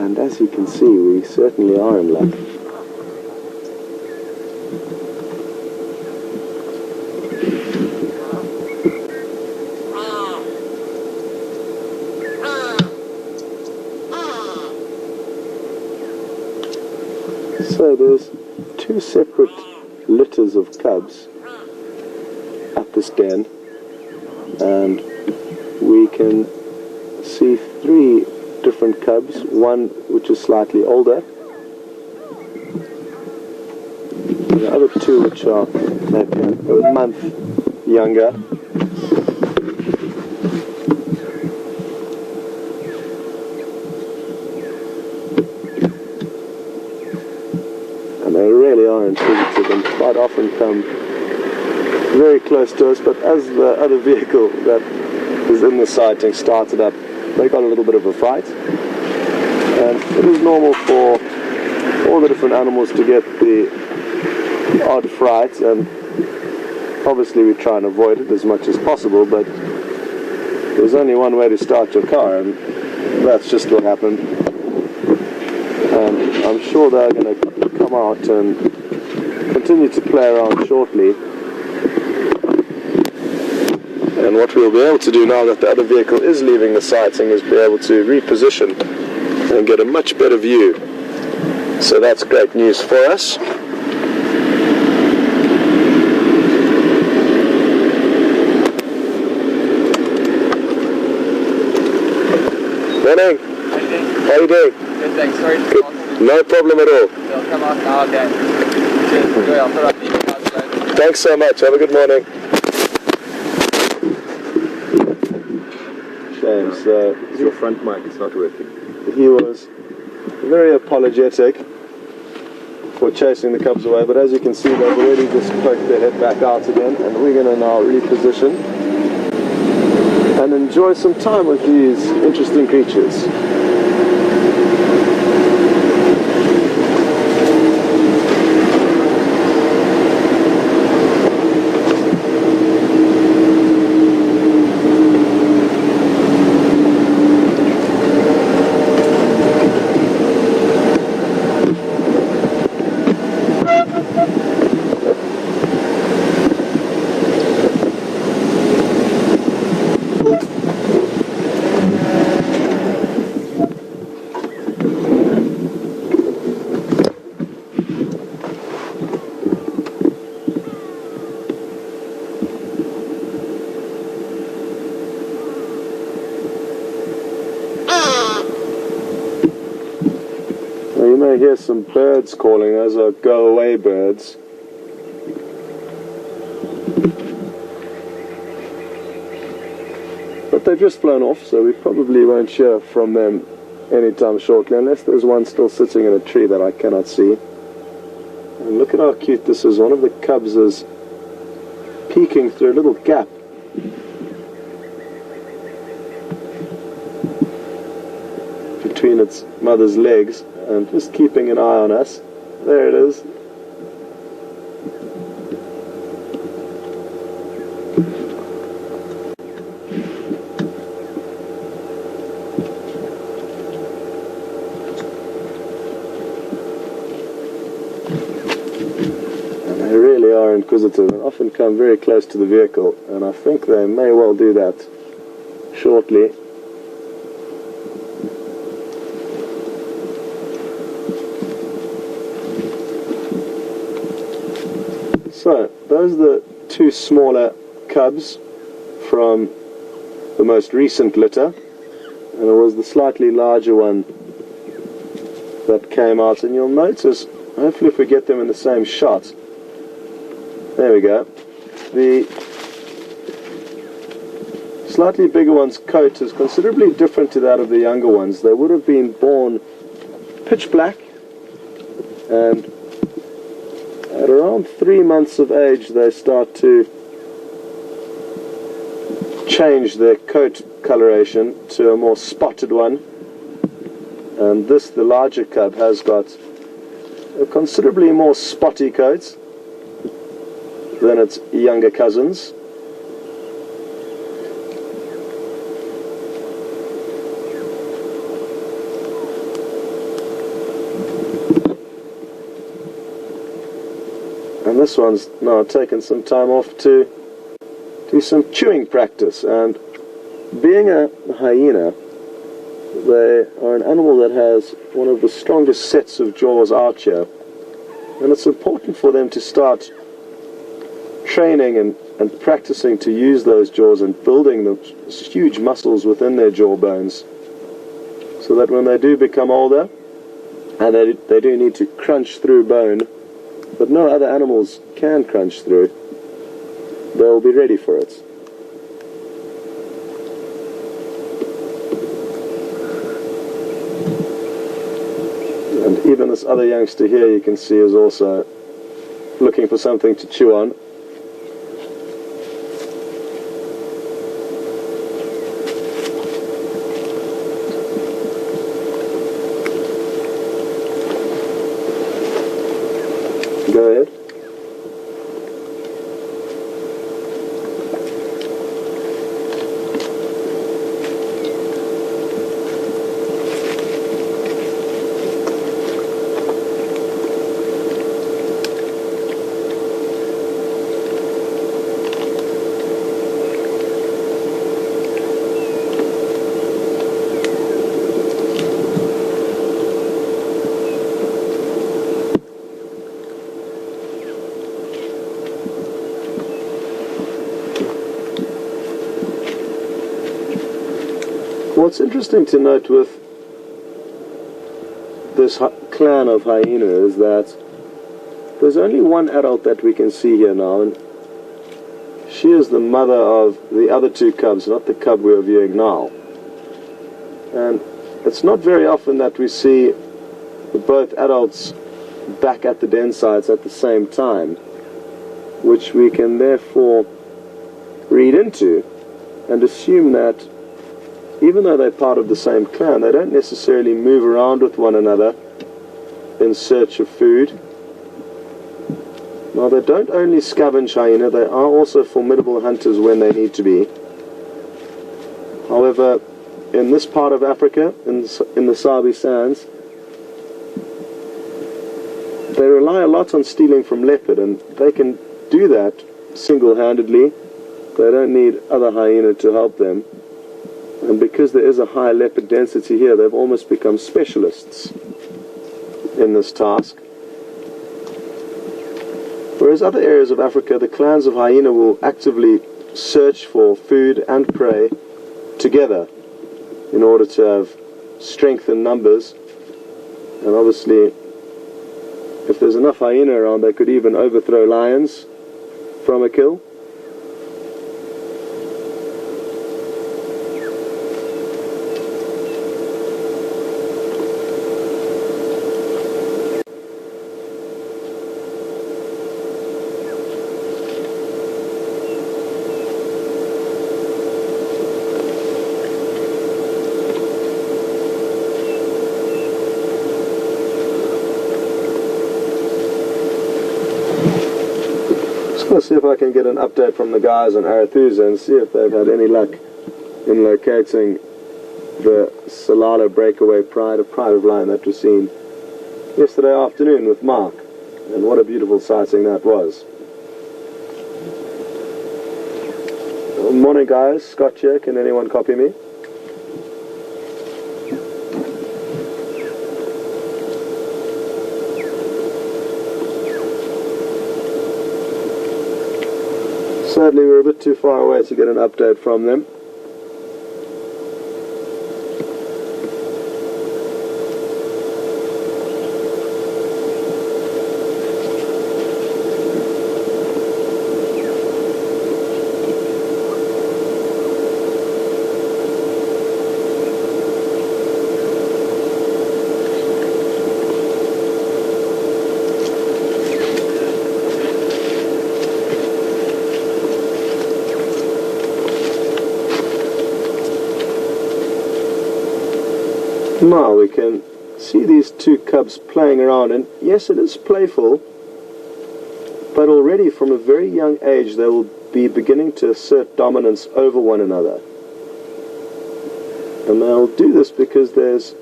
And as you can see, we certainly are in luck. So there's two separate litters of cubs at this den, and we can see three different cubs, one which is slightly older, and the other two which are maybe a month younger. And they really are inquisitive and quite often come very close to us, but as the other vehicle that is in the sighting started up, they got a little bit of a fright. And it is normal for all the different animals to get the odd fright, and obviously we try and avoid it as much as possible, but there's only one way to start your car, and that's just what happened. And I'm sure they're going to come out and continue to play around shortly. And what we'll be able to do now that the other vehicle is leaving the sighting is be able to reposition and get a much better view. So that's great news for us. Morning. How are you doing? Good, thanks. Sorry to Good. No problem at all. They'll come out now, okay. Cheers. Enjoy. I'll put up the cards later. Thanks so much. Have a good morning. Shame. So Your front mic is not working. he was very apologetic for chasing the cubs away, but as you can see, they've already just poked their head back out again, and we're going to now reposition and enjoy some time with these interesting creatures. You may hear some birds calling. Those are go-away birds. But they've just flown off, so we probably won't hear from them anytime shortly, unless there's one still sitting in a tree that I cannot see. And look at how cute this is. One of the cubs is peeking through a little gap. Between its mother's legs, and just keeping an eye on us. There it is. And they really are inquisitive and often come very close to the vehicle, and I think they may well do that shortly. So, those are the two smaller cubs from the most recent litter, and it was the slightly larger one that came out, and you'll notice, hopefully if we get them in the same shot, there we go, the slightly bigger one's coat is considerably different to that of the younger ones. They would have been born pitch black, and at around 3 months of age they start to change their coat coloration to a more spotted one, and this, the larger cub, has got a considerably more spotty coat than its younger cousins. this one's now taken some time off to do some chewing practice. And being a hyena, they are an animal that has one of the strongest sets of jaws out here, and it's important for them to start training and practicing to use those jaws and building the huge muscles within their jaw bones, so that when they do become older, and they do need to crunch through bone that no other animals can crunch through, they'll be ready for it. And even this other youngster here, you can see, is also looking for something to chew on. Go ahead. What's interesting to note with this clan of hyena is that there's only one adult that we can see here now, and she is the mother of the other two cubs, not the cub we're viewing now. And it's not very often that we see both adults back at the den sites at the same time, which we can therefore read into and assume that even though they're part of the same clan, they don't necessarily move around with one another in search of food. Now, they don't only scavenge hyena, they are also formidable hunters when they need to be. However, in this part of Africa, in the Sabi Sands, they rely a lot on stealing from leopard, and they can do that single-handedly. They don't need other hyena to help them. And because there is a high leopard density here, they've almost become specialists in this task. Whereas other areas of Africa, the clans of hyena will actively search for food and prey together in order to have strength in numbers. And obviously, if there's enough hyena around, they could even overthrow lions from a kill. Let's see if I can get an update from the guys on Arathusa and see if they've had any luck in locating the Salala breakaway pride of lion that was seen yesterday afternoon with Mark. And what a beautiful sighting that was. Morning guys, Scott here, can anyone copy me? Sadly, we're a bit too far away to get an update from them. Now we can see these two cubs playing around, and yes, it is playful, but already from a very young age they will be beginning to assert dominance over one another. And they'll do this because there's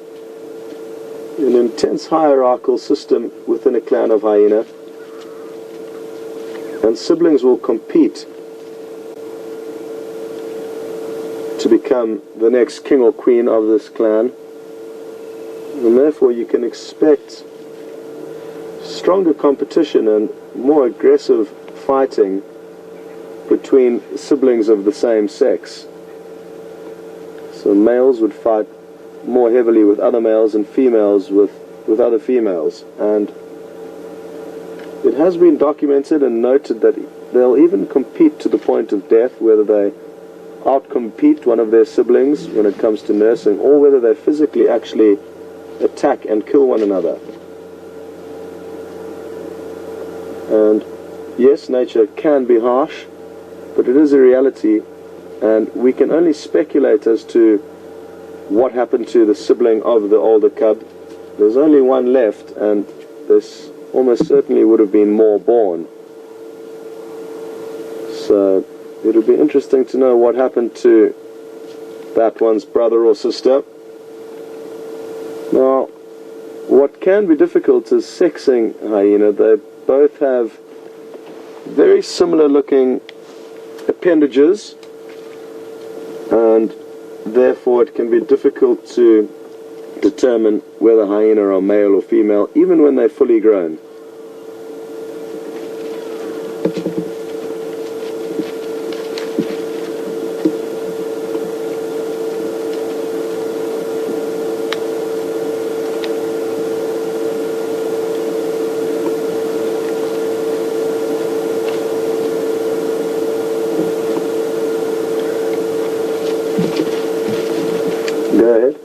an intense hierarchical system within a clan of hyena, And siblings will compete to become the next king or queen of this clan, and therefore you can expect stronger competition and more aggressive fighting between siblings of the same sex. So males would fight more heavily with other males and females with other females, and it has been documented and noted that they'll even compete to the point of death, whether they outcompete one of their siblings when it comes to nursing, or whether they physically actually attack and kill one another. And yes, nature can be harsh, but it is a reality, and we can only speculate as to what happened to the sibling of the older cub. There's only one left, and this almost certainly would have been more born. So it'll be interesting to know what happened to that one's brother or sister. Now, what can be difficult is sexing hyena. They both have very similar looking appendages, and therefore it can be difficult to determine whether hyena are male or female, even when they're fully grown. Go ahead.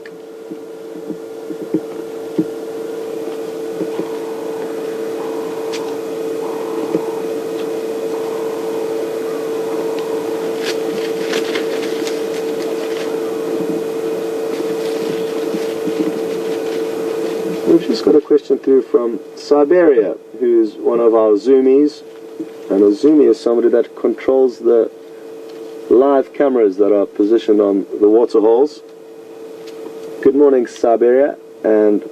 We've just got a question through from Siberia, who's one of our zoomies, and a zoomie is somebody that controls the live cameras that are positioned on the water holes. Good morning, Siberia, and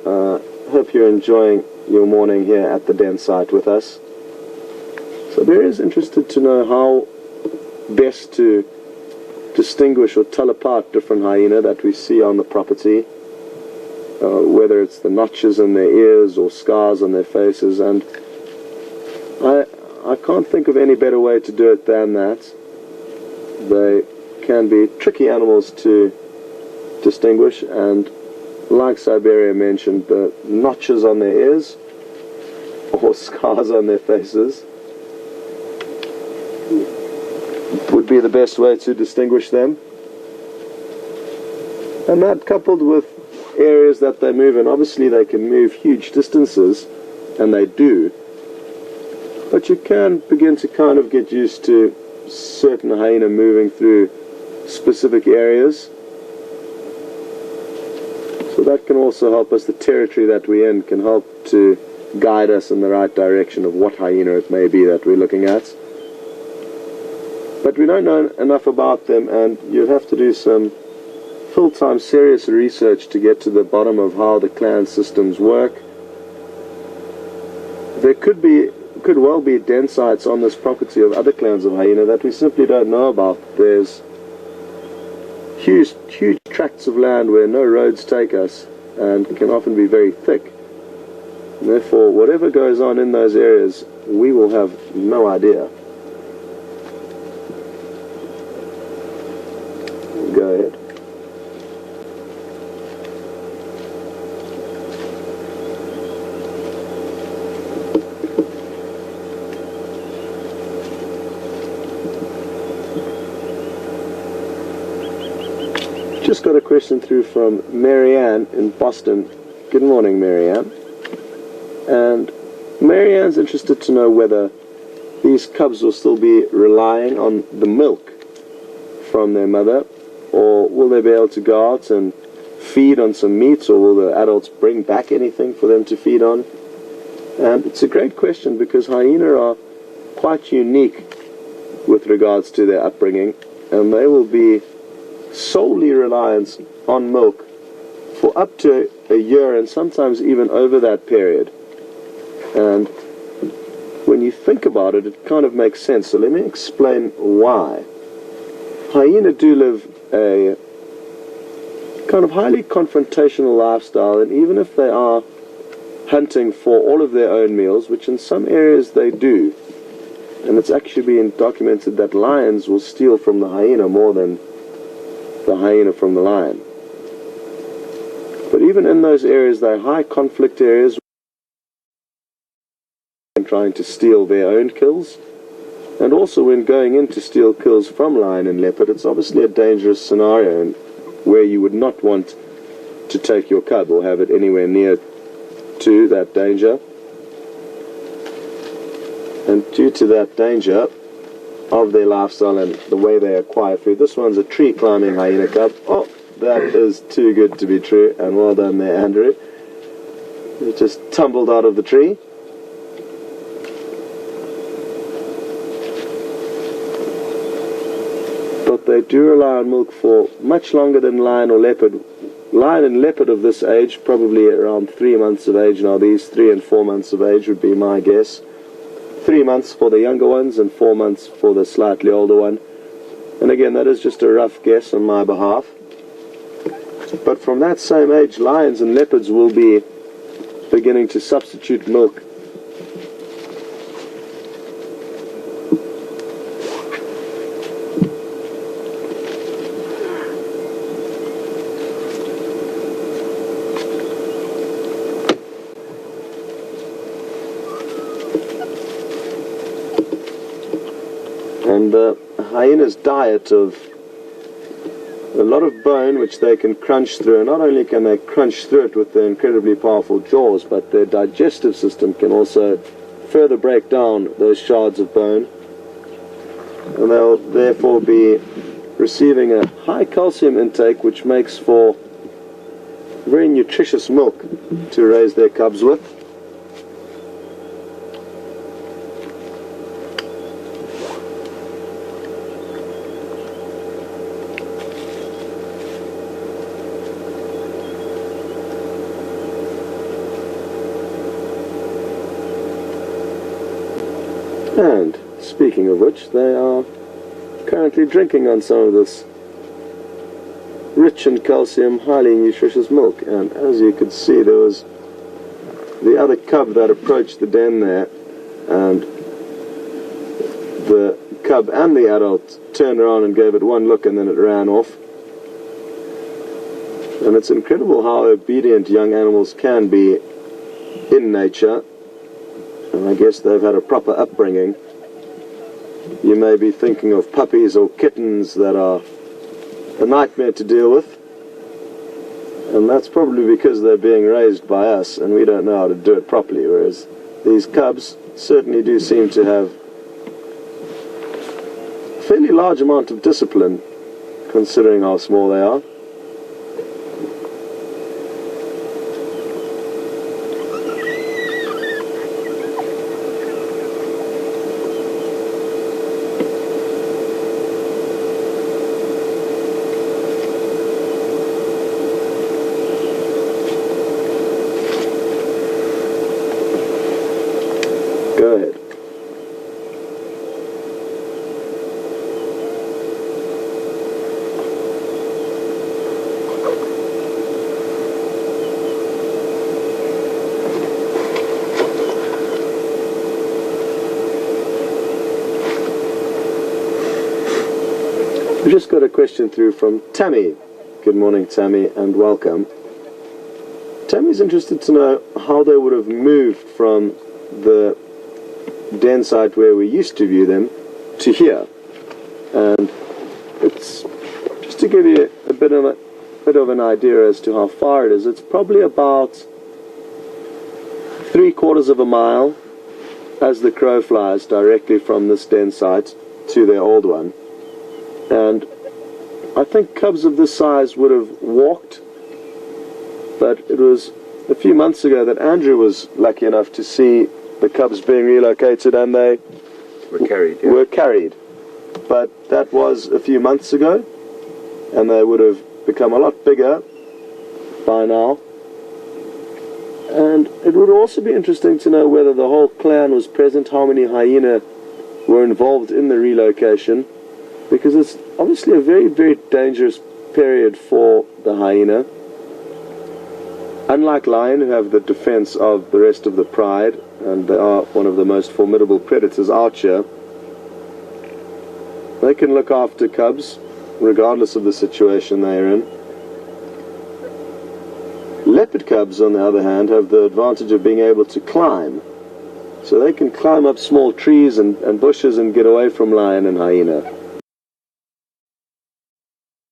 hope you're enjoying your morning here at the den site with us. Siberia is interested to know how best to distinguish or tell apart different hyena that we see on the property, whether it's the notches in their ears or scars on their faces, and I can't think of any better way to do it than that. They can be tricky animals to distinguish, and like Siberia mentioned, the notches on their ears or scars on their faces would be the best way to distinguish them. And that, coupled with areas that they move in, obviously they can move huge distances, and they do, but you can begin to kind of get used to certain hyena moving through specific areas. So that can also help us. The territory that we're in can help to guide us in the right direction of what hyena it may be that we're looking at. But we don't know enough about them, and you'd have to do some full-time serious research to get to the bottom of how the clan systems work. There could well be den sites on this property of other clans of hyena that we simply don't know about. There's huge tracts of land where no roads take us, and can often be very thick. And therefore, whatever goes on in those areas, we will have no idea. Go ahead. Just got a question through from Marianne in Boston. Good morning, Marianne. And Marianne's interested to know whether these cubs will still be relying on the milk from their mother, or will they be able to go out and feed on some meat, or will the adults bring back anything for them to feed on? And it's a great question, because hyena are quite unique with regards to their upbringing, and they will be solely reliant on milk for up to a year, and sometimes even over that period. And when you think about it, it kind of makes sense. So let me explain why. Hyena do live a kind of highly confrontational lifestyle, and even if they are hunting for all of their own meals, which in some areas they do, and it's actually been documented that lions will steal from the hyena more than the hyena from the lion. But even in those areas, they're high conflict areas, trying to steal their own kills, and also when going in to steal kills from lion and leopard, it's obviously a dangerous scenario and where you would not want to take your cub or have it anywhere near to that danger. And due to that danger of their lifestyle and the way they acquire food, this one's a tree climbing hyena cub. Oh, that is too good to be true, and well done there, Andrew. It just tumbled out of the tree. But they do rely on milk for much longer than lion or leopard. Lion and leopard of this age, probably around 3 months of age now. These 3 and 4 months of age would be my guess. 3 months for the younger ones and 4 months for the slightly older one. And again, that is just a rough guess on my behalf. But from that same age, lions and leopards will be beginning to substitute milk. And the hyena's diet of a lot of bone which they can crunch through, and not only can they crunch through it with their incredibly powerful jaws, but their digestive system can also further break down those shards of bone, and they'll therefore be receiving a high calcium intake, which makes for very nutritious milk to raise their cubs with. And speaking of which, they are currently drinking on some of this rich in calcium, highly nutritious milk. And as you could see, there was the other cub that approached the den there, and the cub and the adult turned around and gave it one look, and then it ran off. And it's incredible how obedient young animals can be in nature. And I guess they've had a proper upbringing. You may be thinking of puppies or kittens that are a nightmare to deal with. And that's probably because they're being raised by us and we don't know how to do it properly. Whereas these cubs certainly do seem to have a fairly large amount of discipline, considering how small they are. Go ahead. We just got a question through from Tammy. Good morning, Tammy, and welcome. Tammy's interested to know how they would have moved from the den site where we used to view them to here. And it's just to give you a bit of an idea as to how far it is. It's probably about 3/4 of a mile as the crow flies directly from this den site to their old one. And I think cubs of this size would have walked, but it was a few months ago that Andrew was lucky enough to see the cubs being relocated, and they were carried. But that was a few months ago, and they would have become a lot bigger by now. And it would also be interesting to know whether the whole clan was present, how many hyena were involved in the relocation, because it's obviously a very, very dangerous period for the hyena. Unlike lion, who have the defense of the rest of the pride, and they are one of the most formidable predators out here, they can look after cubs regardless of the situation they are in. Leopard cubs, on the other hand, have the advantage of being able to climb. So they can climb up small trees and bushes and get away from lion and hyena.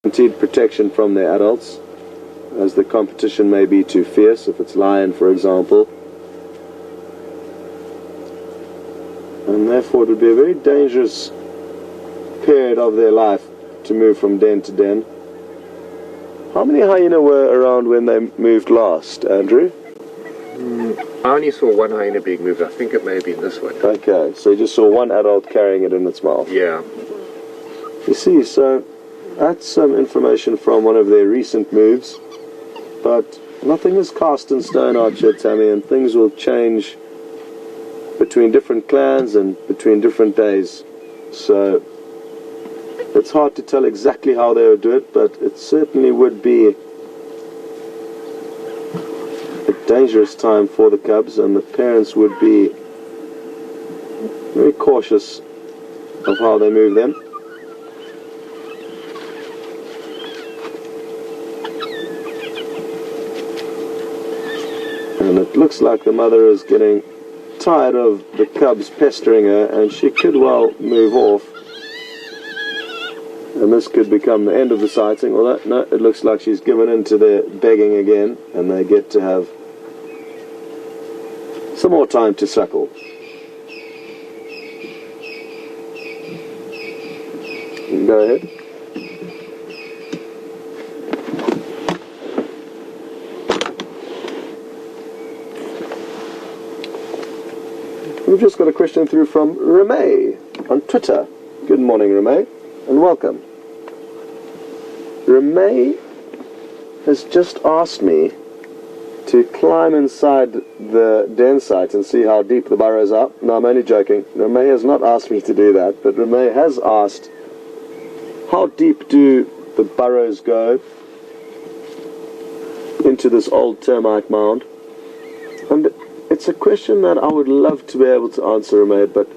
Guaranteed protection from their adults, as the competition may be too fierce, if it's lion, for example. And therefore it would be a very dangerous period of their life to move from den to den. How many hyena were around when they moved last, Andrew? I only saw one hyena being moved. I think it may have been this one. Okay, so you just saw one adult carrying it in its mouth. Yeah. You see, so that's some information from one of their recent moves, but nothing is cast in stone out here, Tammy, and things will change between different clans and between different days. So it's hard to tell exactly how they would do it, but it certainly would be a dangerous time for the cubs, and the parents would be very cautious of how they move them. And it looks like the mother is getting tired of the cubs pestering her, and she could well move off. And this could become the end of the sighting. Well, no, it looks like she's given in to their begging again, and they get to have some more time to suckle. Go ahead. We've just got a question through from Remay on Twitter. Good morning, Remay, and welcome. Remay has just asked me to climb inside the den site and see how deep the burrows are. No, I'm only joking. Remay has not asked me to do that, but Remay has asked, how deep do the burrows go into this old termite mound? And it's a question that I would love to be able to answer, Remay, but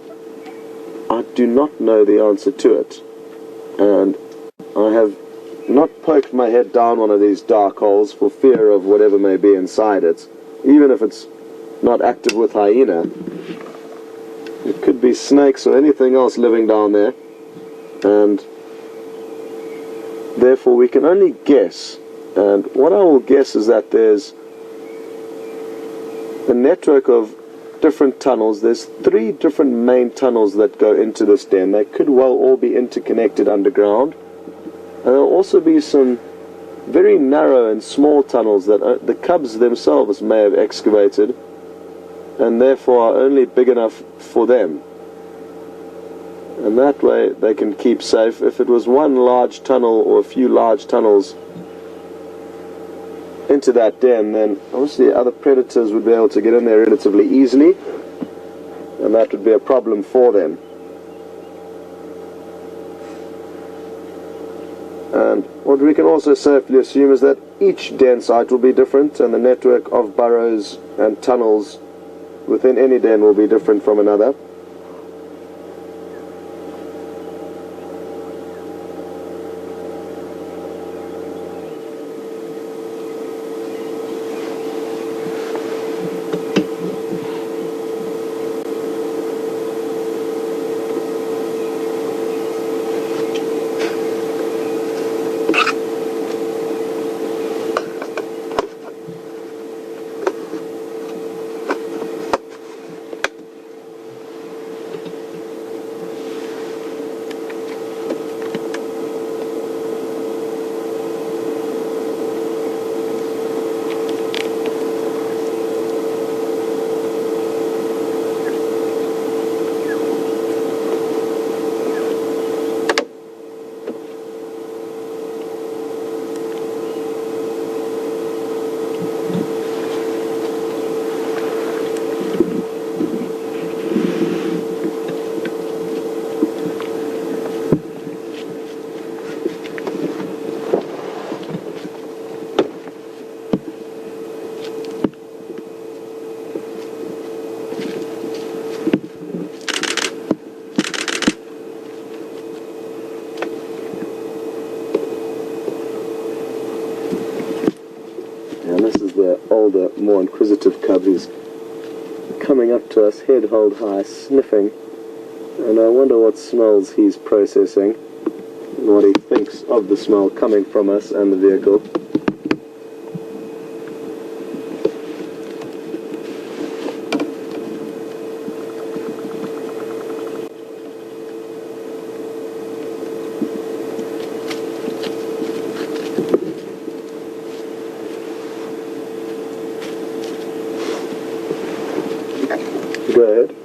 I do not know the answer to it. And I have not poked my head down one of these dark holes for fear of whatever may be inside it, even if it's not active with hyena. It could be snakes or anything else living down there, and therefore we can only guess. And what I will guess is that there's a network of different tunnels. There's 3 different main tunnels that go into this den. They could well all be interconnected underground. And there'll also be some very narrow and small tunnels that the cubs themselves may have excavated, and therefore are only big enough for them. And that way they can keep safe. If it was one large tunnel or a few large tunnels into that den, then obviously other predators would be able to get in there relatively easily, and that would be a problem for them. And what we can also safely assume is that each den site will be different, and the network of burrows and tunnels within any den will be different from another. the older, more inquisitive cub. He's coming up to us, head held high, sniffing, and I wonder what smells he's processing, and what he thinks of the smell coming from us and the vehicle. Go ahead.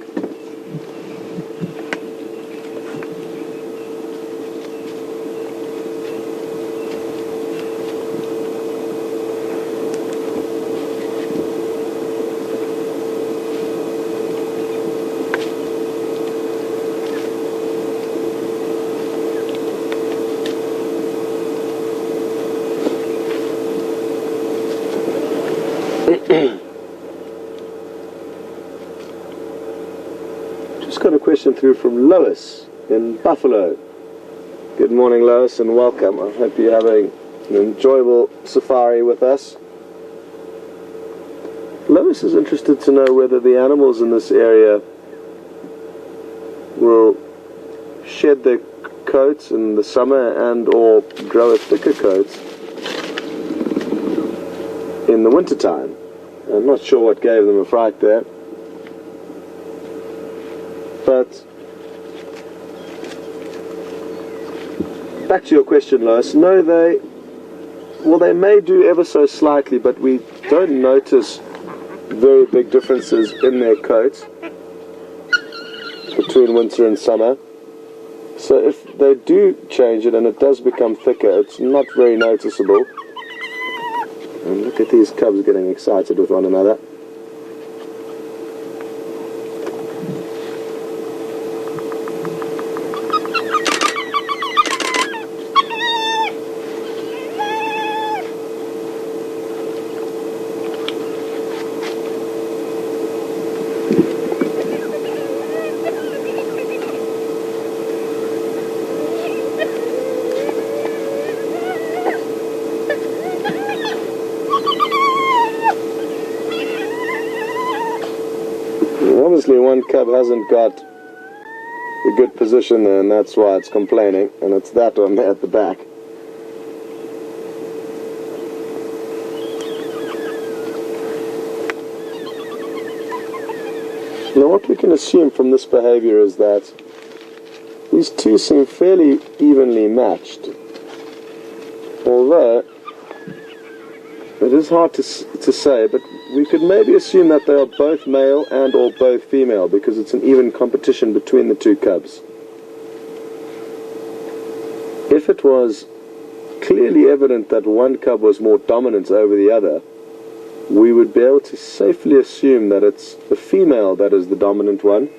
Just got a question through from Lois in Buffalo. Good morning, Lois, and welcome. I hope you're having an enjoyable safari with us. Lois is interested to know whether the animals in this area will shed their coats in the summer and or grow a thicker coat in the wintertime. I'm not sure what gave them a fright there. But back to your question, Lois. No, they may do ever so slightly, but we don't notice very big differences in their coats between winter and summer. So if they do change it and it does become thicker, it's not very noticeable. And look at these cubs getting excited with one another. Obviously one cub hasn't got a good position there, and that's why it's complaining, and it's that one there at the back. Now what we can assume from this behavior is that these two seem fairly evenly matched, although it is hard to say, but we could maybe assume that they are both male and or both female, because it's an even competition between the two cubs. If it was clearly evident that one cub was more dominant over the other, we would be able to safely assume that it's the female that is the dominant one.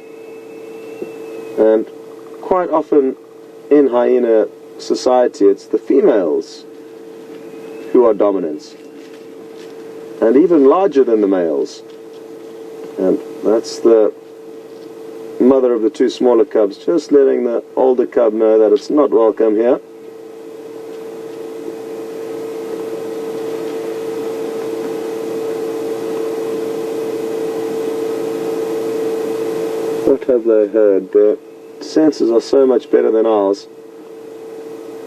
And quite often in hyena society, it's the females who are dominant, and even larger than the males. And that's the mother of the two smaller cubs, just letting the older cub know that it's not welcome here. What have they heard? Their senses are so much better than ours.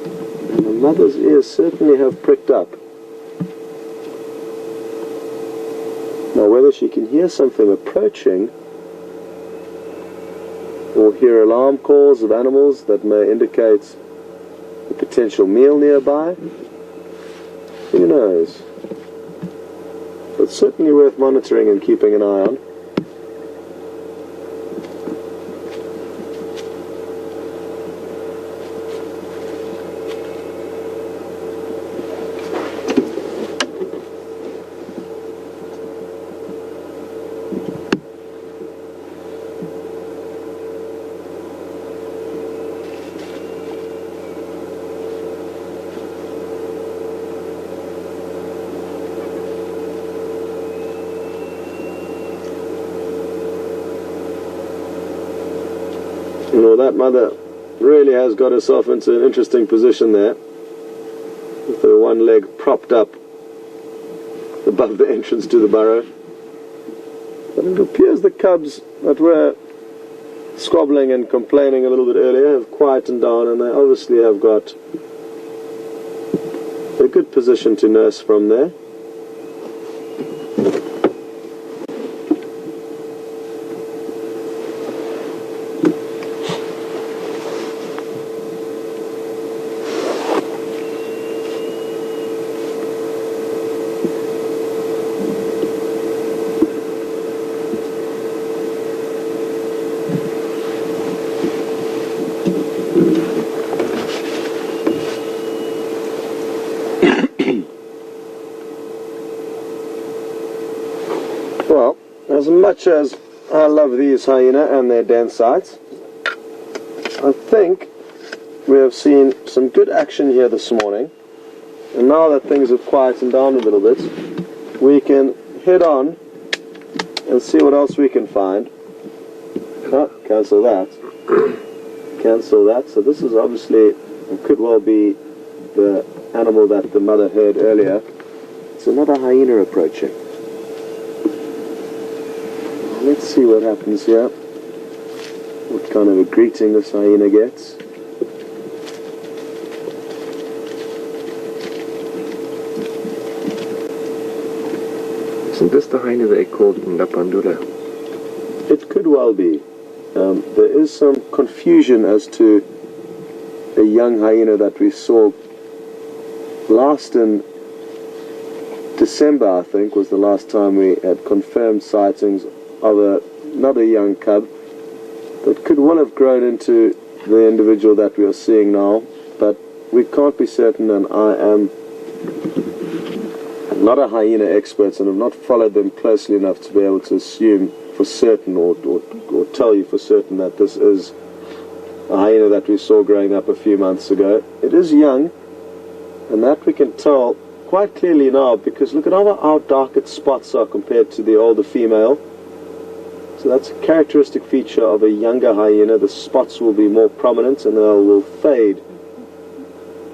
And the mother's ears certainly have pricked up. Now whether she can hear something approaching or hear alarm calls of animals that may indicate a potential meal nearby, who knows? But certainly worth monitoring and keeping an eye on. Well, that mother really has got herself into an interesting position there, with her one leg propped up above the entrance to the burrow. But it appears the cubs that were squabbling and complaining a little bit earlier have quietened down, and they obviously have got a good position to nurse from there. Well, as much as I love these hyena and their den sites, I think we have seen some good action here this morning, and now that things have quietened down a little bit, we can head on and see what else we can find. Oh, cancel that. Cancel that. So this is obviously, it could well be the animal that the mother heard earlier. It's another hyena approaching. Let's see what happens here. What kind of a greeting this hyena gets. Isn't this the hyena they called Ndapandula? It could well be. There is some confusion as to a young hyena that we saw last in December, I think, was the last time we had confirmed sightings of another young cub that could well have grown into the individual that we are seeing now, but we can't be certain, and I am not a hyena expert and have not followed them closely enough to be able to assume for certain or tell you for certain that this is a hyena that we saw growing up a few months ago. It is young, and that we can tell quite clearly now, because look at how dark its spots are compared to the older female. So that's a characteristic feature of a younger hyena. The spots will be more prominent and they will fade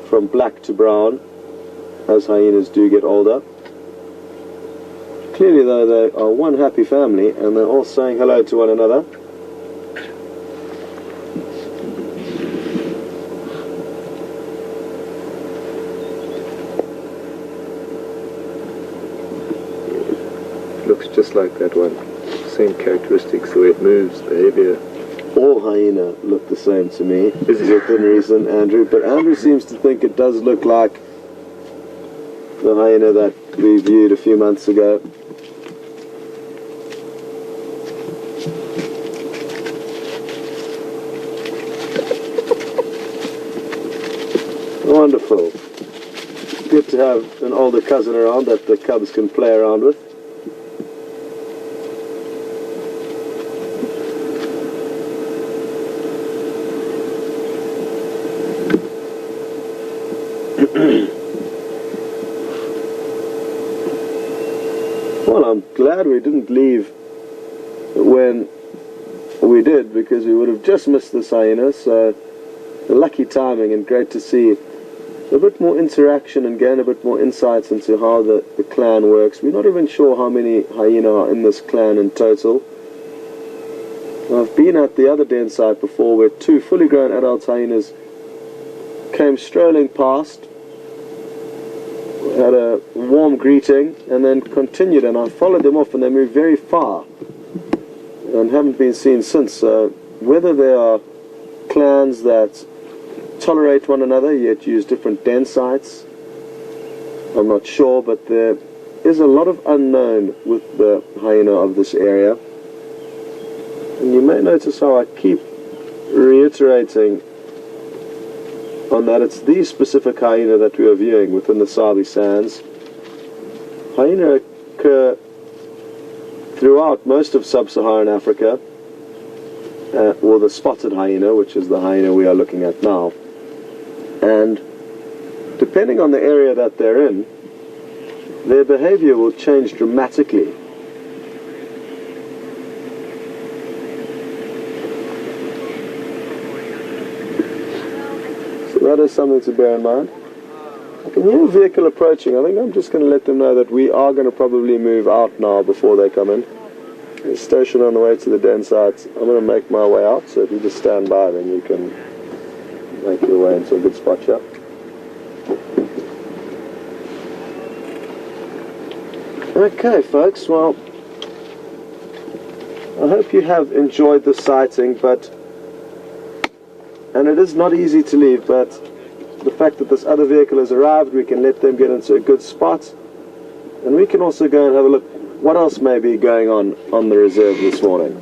from black to brown as hyenas do get older. Clearly though, they are one happy family and they're all saying hello to one another. Looks just like that one. Same characteristics, the way it moves, behavior. All hyena look the same to me, within reason, Andrew. But Andrew seems to think it does look like the hyena that we viewed a few months ago. Wonderful. Good to have an older cousin around that the cubs can play around with. Well, I'm glad we didn't leave when we did, because we would have just missed this hyena, so lucky timing and great to see a bit more interaction and gain a bit more insights into how the clan works. We're not even sure how many hyena are in this clan in total. I've been at the other den site before where two fully grown adult hyenas came strolling past, had a warm greeting and then continued, and I followed them off and they moved very far and haven't been seen since. So whether they are clans that tolerate one another yet use different den sites, I'm not sure, but there is a lot of unknown with the hyena of this area. And you may notice how I keep reiterating on that it's these specific hyena that we are viewing within the Sabi Sands. Hyena occur throughout most of sub-Saharan Africa, or the spotted hyena, which is the hyena we are looking at now. And depending on the area that they're in, their behavior will change dramatically. So that is something to bear in mind. I can hear a vehicle approaching. I think I'm just going to let them know that we are going to probably move out now before they come in. They're stationed on the way to the den site. I'm going to make my way out, so if you just stand by, then you can make your way into a good spot here. Okay, folks, well, I hope you have enjoyed the sighting, and it is not easy to leave, but the fact that this other vehicle has arrived, we can let them get into a good spot, and we can also go and have a look what else may be going on the reserve this morning.